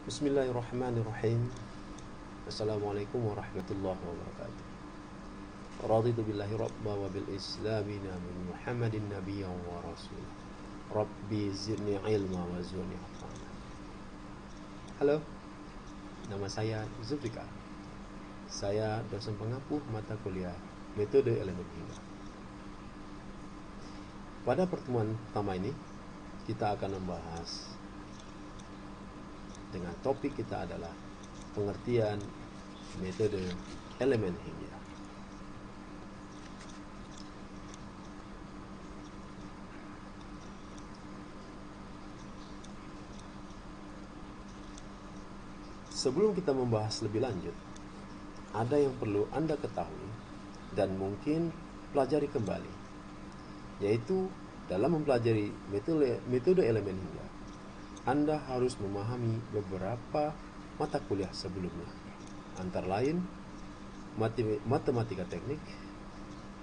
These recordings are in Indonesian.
Bismillahirrahmanirrahim. Assalamualaikum warahmatullahi wabarakatuh. Raditu billahi rabba wa bil islami nabi Muhammadin nabiyyan wa rasul. Rabbi zidni ilma wa zidni afana. Halo, nama saya Zulfikar. Saya dosen pengampu mata kuliah metode elemen hingga. Pada pertemuan pertama ini, kita akan membahas dengan topik kita adalah pengertian metode elemen hingga. Sebelum kita membahas lebih lanjut, ada yang perlu Anda ketahui dan mungkin pelajari kembali, yaitu dalam mempelajari metode elemen hingga, Anda harus memahami beberapa mata kuliah sebelumnya, antara lain matematika teknik,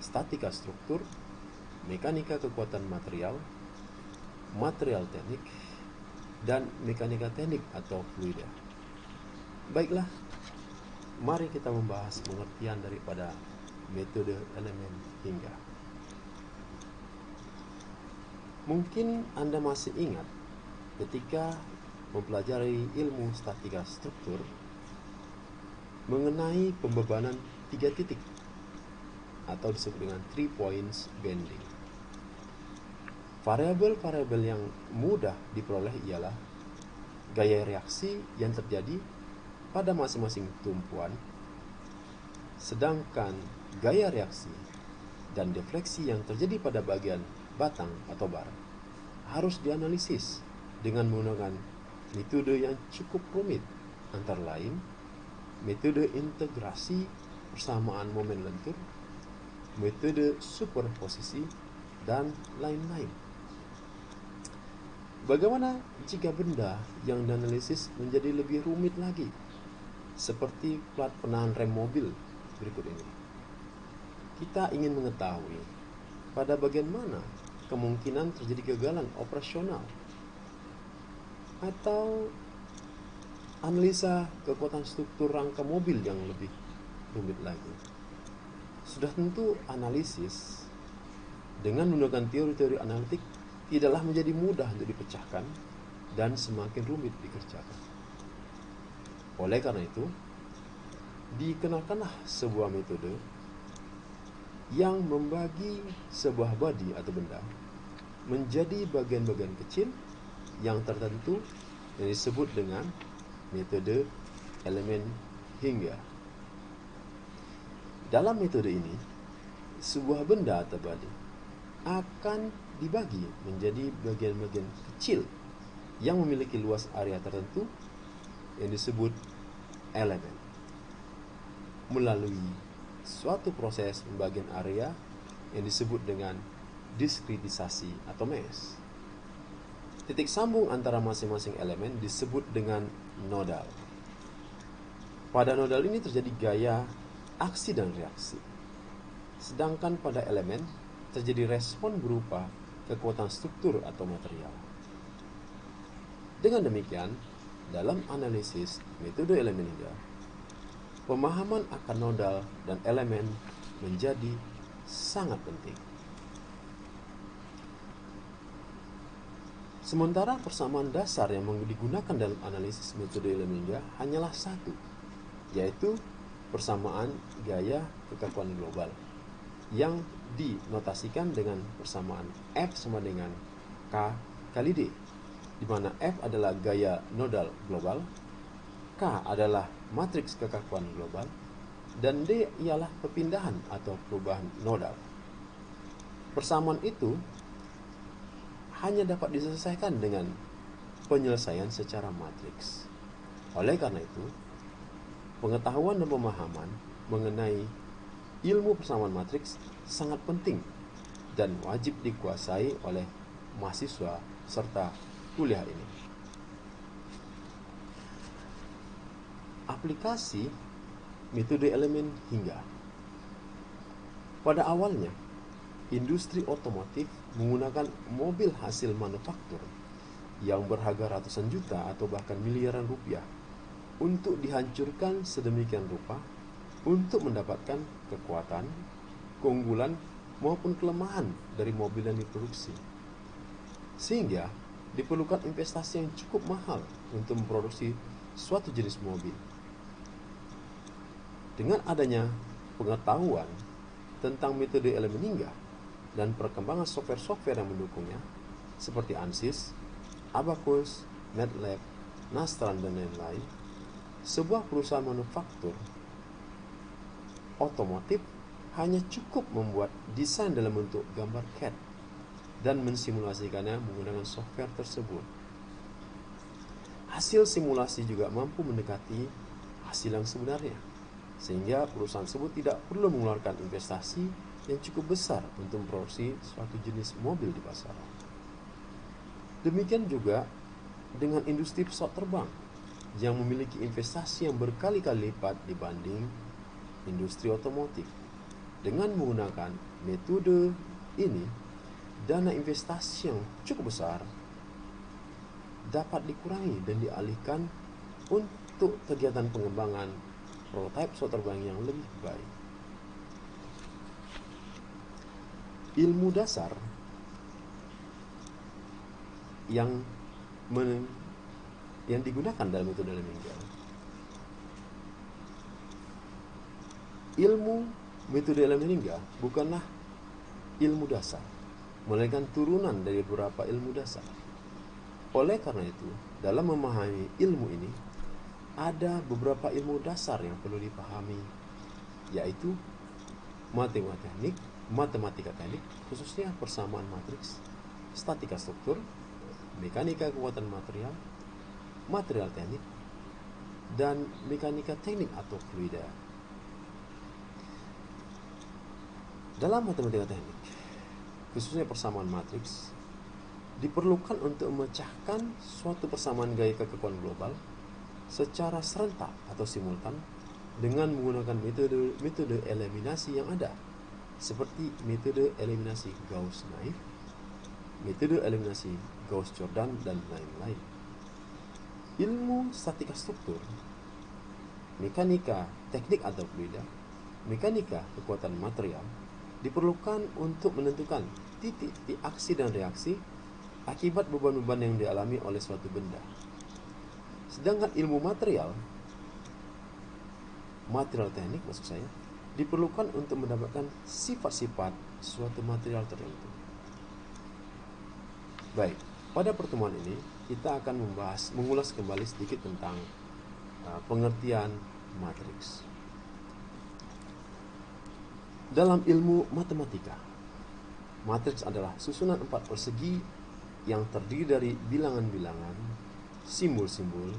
statika struktur, mekanika kekuatan material, material teknik, dan mekanika teknik atau fluida. Baiklah, mari kita membahas pengertian daripada metode elemen hingga. Mungkin Anda masih ingat ketika mempelajari ilmu statika struktur mengenai pembebanan 3 titik atau disebut dengan 3 points bending. Variabel-variabel yang mudah diperoleh ialah gaya reaksi yang terjadi pada masing-masing tumpuan, sedangkan gaya reaksi dan defleksi yang terjadi pada bagian batang atau bar harus dianalisis dengan menggunakan metode yang cukup rumit, antara lain metode integrasi persamaan momen lentur, metode superposisi, dan lain-lain. Bagaimana jika benda yang dianalisis menjadi lebih rumit lagi, seperti plat penahan rem mobil berikut ini? Kita ingin mengetahui pada bagian mana kemungkinan terjadi kegagalan operasional, atau analisa kekuatan struktur rangka mobil yang lebih rumit lagi. Sudah tentu analisis dengan menggunakan teori-teori analitik tidaklah menjadi mudah untuk dipecahkan dan semakin rumit dikerjakan. Oleh karena itu, dikenalkanlah sebuah metode yang membagi sebuah body atau benda menjadi bagian-bagian kecil yang tertentu yang disebut dengan metode elemen hingga. Dalam metode ini, sebuah benda atau body akan dibagi menjadi bagian-bagian kecil yang memiliki luas area tertentu yang disebut elemen. Melalui suatu proses pembagian area yang disebut dengan diskretisasi atau mesh, titik sambung antara masing-masing elemen disebut dengan nodal. Pada nodal ini terjadi gaya, aksi, dan reaksi. Sedangkan pada elemen terjadi respon berupa kekuatan struktur atau material. Dengan demikian, dalam analisis metode elemen hingga, pemahaman akan nodal dan elemen menjadi sangat penting. Sementara persamaan dasar yang digunakan dalam analisis metode elemen hingga hanyalah satu, yaitu persamaan gaya kekakuan global yang dinotasikan dengan persamaan F sama dengan K kali D, di mana F adalah gaya nodal global, K adalah matriks kekakuan global, dan D ialah perpindahan atau perubahan nodal. Persamaan itu hanya dapat diselesaikan dengan penyelesaian secara matriks. Oleh karena itu, pengetahuan dan pemahaman mengenai ilmu persamaan matriks sangat penting dan wajib dikuasai oleh mahasiswa serta kuliah ini. Aplikasi metode elemen hingga. Pada awalnya, industri otomotif menggunakan mobil hasil manufaktur yang berharga ratusan juta atau bahkan miliaran rupiah untuk dihancurkan sedemikian rupa untuk mendapatkan kekuatan, keunggulan, maupun kelemahan dari mobil yang diproduksi. Sehingga diperlukan investasi yang cukup mahal untuk memproduksi suatu jenis mobil. Dengan adanya pengetahuan tentang metode elemen hingga dan perkembangan software-software yang mendukungnya, seperti ANSYS, Abaqus, MATLAB, Nastran, dan lain-lain, sebuah perusahaan manufaktur otomotif hanya cukup membuat desain dalam bentuk gambar CAD dan mensimulasikannya menggunakan software tersebut. Hasil simulasi juga mampu mendekati hasil yang sebenarnya, sehingga perusahaan tersebut tidak perlu mengeluarkan investasi yang cukup besar untuk memproduksi suatu jenis mobil di pasaran. Demikian juga dengan industri pesawat terbang yang memiliki investasi yang berkali-kali lipat dibanding industri otomotif. Dengan menggunakan metode ini, dana investasi yang cukup besar dapat dikurangi dan dialihkan untuk kegiatan pengembangan prototipe pesawat terbang yang lebih baik. Ilmu dasar yang digunakan dalam metode elemen hingga. Ilmu metode elemen hingga bukanlah ilmu dasar, melainkan turunan dari beberapa ilmu dasar. Oleh karena itu, dalam memahami ilmu ini, ada beberapa ilmu dasar yang perlu dipahami, yaitu matematika teknik, khususnya persamaan matriks, statika struktur, mekanika kekuatan material, material teknik, dan mekanika teknik atau fluida. Dalam matematika teknik, khususnya persamaan matriks, diperlukan untuk memecahkan suatu persamaan gaya kekuatan global secara serentak atau simultan dengan menggunakan metode eliminasi yang ada, seperti metode eliminasi Gauss-Naif, metode eliminasi Gauss-Jordan, dan lain-lain. Ilmu statika struktur, mekanika teknik atau fluida, mekanika kekuatan material diperlukan untuk menentukan titik-titik aksi dan reaksi akibat beban-beban yang dialami oleh suatu benda. Sedangkan ilmu material teknik maksud saya, diperlukan untuk mendapatkan sifat-sifat suatu material tertentu. Baik, pada pertemuan ini kita akan mengulas kembali sedikit tentang pengertian matriks. Dalam ilmu matematika, matriks adalah susunan 4 persegi yang terdiri dari bilangan-bilangan, simbol-simbol,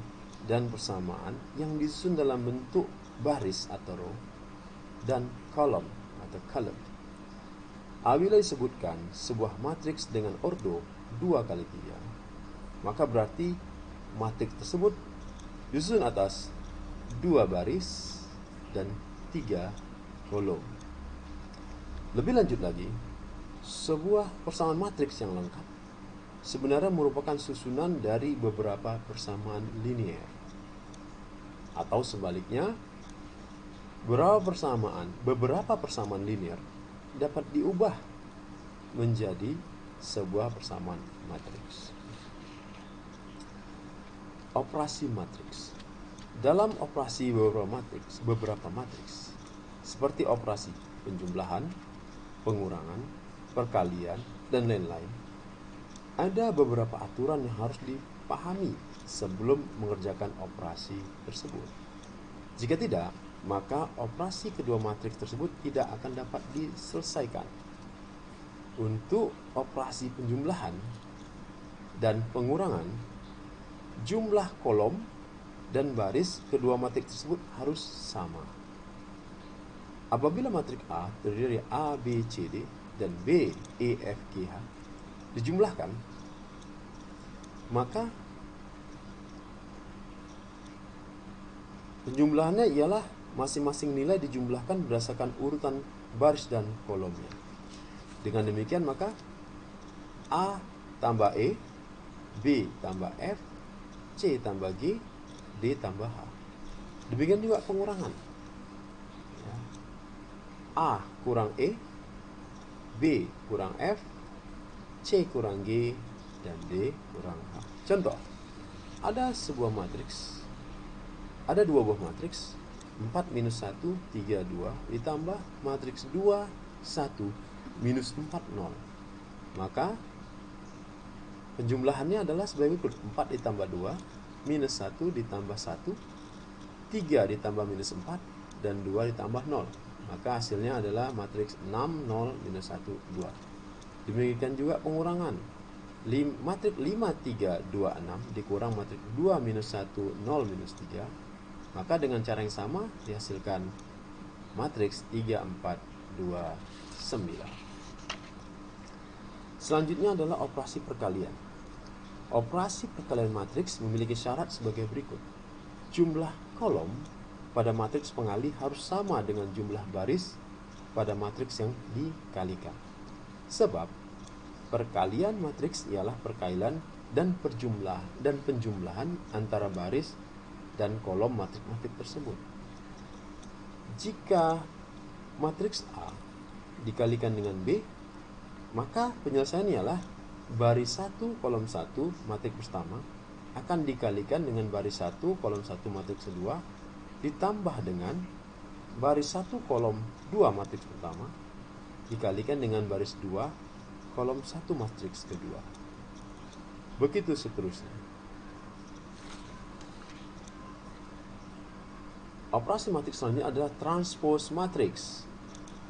dan persamaan yang disusun dalam bentuk baris atau row dan kolom atau column. Apabila disebutkan sebuah matriks dengan ordo 2x3, maka berarti matriks tersebut disusun atas 2 baris dan 3 kolom. Lebih lanjut lagi, sebuah persamaan matriks yang lengkap sebenarnya merupakan susunan dari beberapa persamaan linier. Atau sebaliknya, beberapa persamaan linier dapat diubah menjadi sebuah persamaan matriks. Operasi matriks. Dalam operasi beberapa matriks, seperti operasi penjumlahan, pengurangan, perkalian, dan lain-lain, ada beberapa aturan yang harus dipahami sebelum mengerjakan operasi tersebut. Jika tidak, maka operasi kedua matriks tersebut tidak akan dapat diselesaikan. Untuk operasi penjumlahan dan pengurangan, jumlah kolom dan baris kedua matriks tersebut harus sama. Apabila matriks A terdiri dari A, B, C, D dan B, E, F, G, H dijumlahkan, maka penjumlahannya ialah masing-masing nilai dijumlahkan berdasarkan urutan baris dan kolomnya. Dengan demikian maka A tambah E B tambah F, C tambah G, D tambah H. Demikian juga pengurangan. Ya. A kurang E, B kurang F, C kurang G, dan D kurang H. Contoh, ada dua buah matriks 4 minus 1, 3, 2 ditambah matriks 2, 1, minus 4, 0. Maka penjumlahannya adalah sebagai berikut: 4 ditambah 2, minus 1 ditambah 1, 3 ditambah minus 4, dan 2 ditambah 0. Maka hasilnya adalah matriks 6, 0, minus 1, 2. Demikian juga pengurangan. Matriks 5, 3, 2, 6 dikurang matriks 2, minus 1, 0, minus 3. Maka dengan cara yang sama dihasilkan matriks 3, 4, 2, 9. Selanjutnya adalah operasi perkalian. Operasi perkalian matriks memiliki syarat sebagai berikut. Jumlah kolom pada matriks pengali harus sama dengan jumlah baris pada matriks yang dikalikan. Sebab perkalian matriks ialah perkalian dan penjumlahan antara baris dan kolom matriks tersebut. Jika matriks A dikalikan dengan B, maka penyelesaian ialah baris 1 kolom 1 matriks pertama akan dikalikan dengan baris 1 kolom 1 matriks kedua ditambah dengan baris 1 kolom 2 matriks pertama dikalikan dengan baris 2 kolom 1 matriks kedua. Begitu seterusnya. Operasi matriks selanjutnya adalah transpose matriks.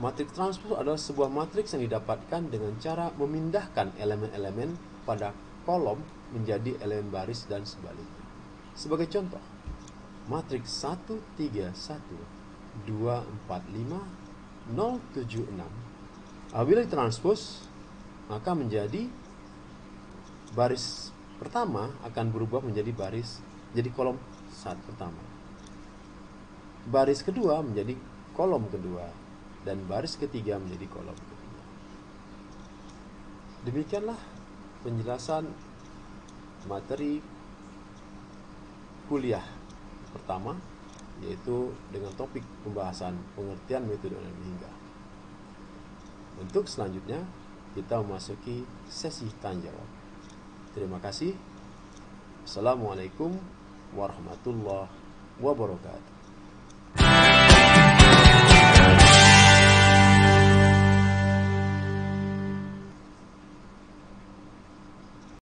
Matriks transpose adalah sebuah matriks yang didapatkan dengan cara memindahkan elemen-elemen pada kolom menjadi elemen baris dan sebaliknya. Sebagai contoh, matriks 1, 3, 1, 2, 4, 5, 0, 7, 6. Apabila ditranspose, maka menjadi baris pertama akan berubah menjadi kolom saat pertama. Baris kedua menjadi kolom kedua. Dan baris ketiga menjadi kolom ketiga. Demikianlah penjelasan materi kuliah pertama, yaitu dengan topik pembahasan pengertian metode dan hingga. Untuk selanjutnya kita memasuki sesi tanya jawab. Terima kasih. Assalamualaikum warahmatullahi wabarakatuh.